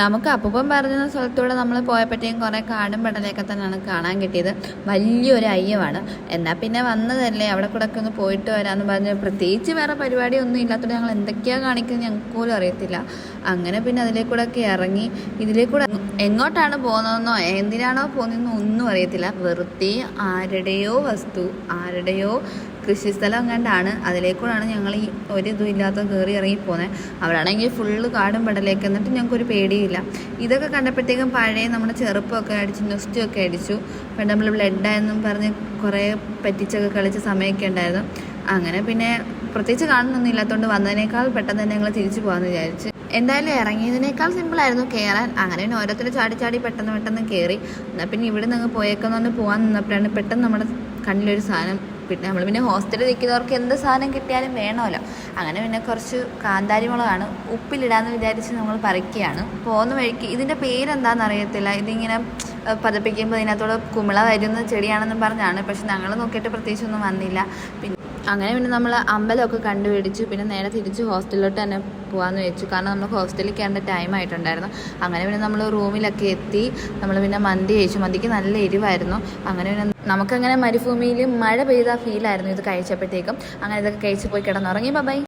നമുക്ക് അപ്പൂപ്പൻ പറഞ്ഞ സ്ഥലത്തൂടെ നമ്മൾ പോയപ്പോഴത്തേക്കും കുറേ കാടും പടലൊക്കെ തന്നെയാണ് കാണാൻ കിട്ടിയത്. വലിയൊരു അയ്യമാണ്. എന്നാൽ പിന്നെ വന്നതല്ലേ, അവിടെ കൂടെ ഒക്കെ ഒന്ന് പോയിട്ട് വരാമെന്ന് പറഞ്ഞ് പ്രത്യേകിച്ച് വേറെ പരിപാടിയൊന്നും ഇല്ലാത്തതുകൊണ്ട് ഞങ്ങൾ എന്തൊക്കെയാണ് കാണിക്കുന്നത് ഞങ്ങൾക്ക് പോലും അറിയത്തില്ല. അങ്ങനെ പിന്നെ അതിലേക്കൂടെ ഒക്കെ ഇറങ്ങി. ഇതിലേക്കൂടെ എങ്ങോട്ടാണ് പോകുന്നതെന്നോ എന്തിനാണോ പോകുന്നതെന്നോ ഒന്നും അറിയത്തില്ല. വെറുതെ ആരുടെയോ വസ്തു, ആരുടെയോ കൃഷിസ്ഥലം കണ്ടാണ് അതിലേക്കൂടാണ് ഞങ്ങൾ ഈ ഒരു ഇതും ഇല്ലാത്ത കയറി ഇറങ്ങി പോകുന്നത്. അവിടെയാണെങ്കിൽ ഫുള്ള് കാടും പടലേക്ക്. എന്നിട്ട് ഞങ്ങൾക്കൊരു പേടിയില്ല. ഇതൊക്കെ കണ്ടപ്പോഴത്തേക്കും പഴയ നമ്മുടെ ചെറുപ്പമൊക്കെ അടിച്ച് നൊസ്റ്റൊക്കെ അടിച്ചു. പണ്ട് നമ്മൾ ബ്ലഡായെന്നും പറഞ്ഞ് കുറേ പറ്റിച്ചൊക്കെ കളിച്ച സമയമൊക്കെ ഉണ്ടായിരുന്നു. അങ്ങനെ പിന്നെ പ്രത്യേകിച്ച് കാണുന്നൊന്നും ഇല്ലാത്തതുകൊണ്ട് വന്നതിനേക്കാൾ പെട്ടെന്ന് തന്നെ ഞങ്ങൾ തിരിച്ചു പോകാമെന്ന് വിചാരിച്ചു. എന്തായാലും ഇറങ്ങിയതിനേക്കാൾ സിമ്പിളായിരുന്നു കയറാൻ. അങ്ങനെ പിന്നെ ഓരോരുത്തർ ചാടി ചാടി പെട്ടെന്ന് കയറി. എന്നാൽ പിന്നെ ഇവിടെ നിന്ന് പോയേക്കെന്നുകൊണ്ട് പോകാൻ നിന്നപ്പോഴാണ് പെട്ടെന്ന് നമ്മുടെ കണ്ണിലൊരു സാധനം. പിന്നെ നമ്മൾ പിന്നെ ഹോസ്റ്റലിൽ നിൽക്കുന്നവർക്ക് എന്ത് സാധനം കിട്ടിയാലും വേണമല്ലോ. അങ്ങനെ പിന്നെ കുറച്ച് കാന്താരി മുളകാണ് ഉപ്പിലിടാന്ന് വിചാരിച്ച് നമ്മൾ പറിക്കുകയാണ്. പോകുന്ന വഴിക്ക് ഇതിൻ്റെ പേരെന്താണെന്ന് അറിയത്തില്ല. ഇതിങ്ങനെ പതപ്പിക്കുമ്പോൾ ഇതിനകത്തോടെ കുമിള വരുന്ന ചെടിയാണെന്നും പറഞ്ഞാണ്. പക്ഷെ ഞങ്ങൾ നോക്കിയിട്ട് പ്രത്യേകിച്ചൊന്നും വന്നില്ല. പിന്നെ അങ്ങനെ പിന്നെ നമ്മൾ അമ്പലമൊക്കെ കണ്ടുപിടിച്ചു. പിന്നെ നേരെ തിരിച്ച് ഹോസ്റ്റലിലോട്ട് തന്നെ പോകാമെന്ന് വെച്ചു. കാരണം നമ്മൾ ഹോസ്റ്റലിൽ കയറേണ്ട ടൈം ആയിട്ടുണ്ടായിരുന്നു. അങ്ങനെ പിന്നെ നമ്മൾ റൂമിലൊക്കെ എത്തി. നമ്മൾ പിന്നെ മന്തി കഴിച്ചു. മന്തിക്ക് നല്ല എരിവായിരുന്നു. അങ്ങനെ പിന്നെ നമുക്കങ്ങനെ മരുഭൂമിയിൽ മഴ പെയ്ത ഫീലായിരുന്നു ഇത് കഴിച്ചപ്പോഴത്തേക്കും. അങ്ങനെ ഇതൊക്കെ കഴിച്ച് പോയി കിടന്നുറങ്ങി. ബൈ.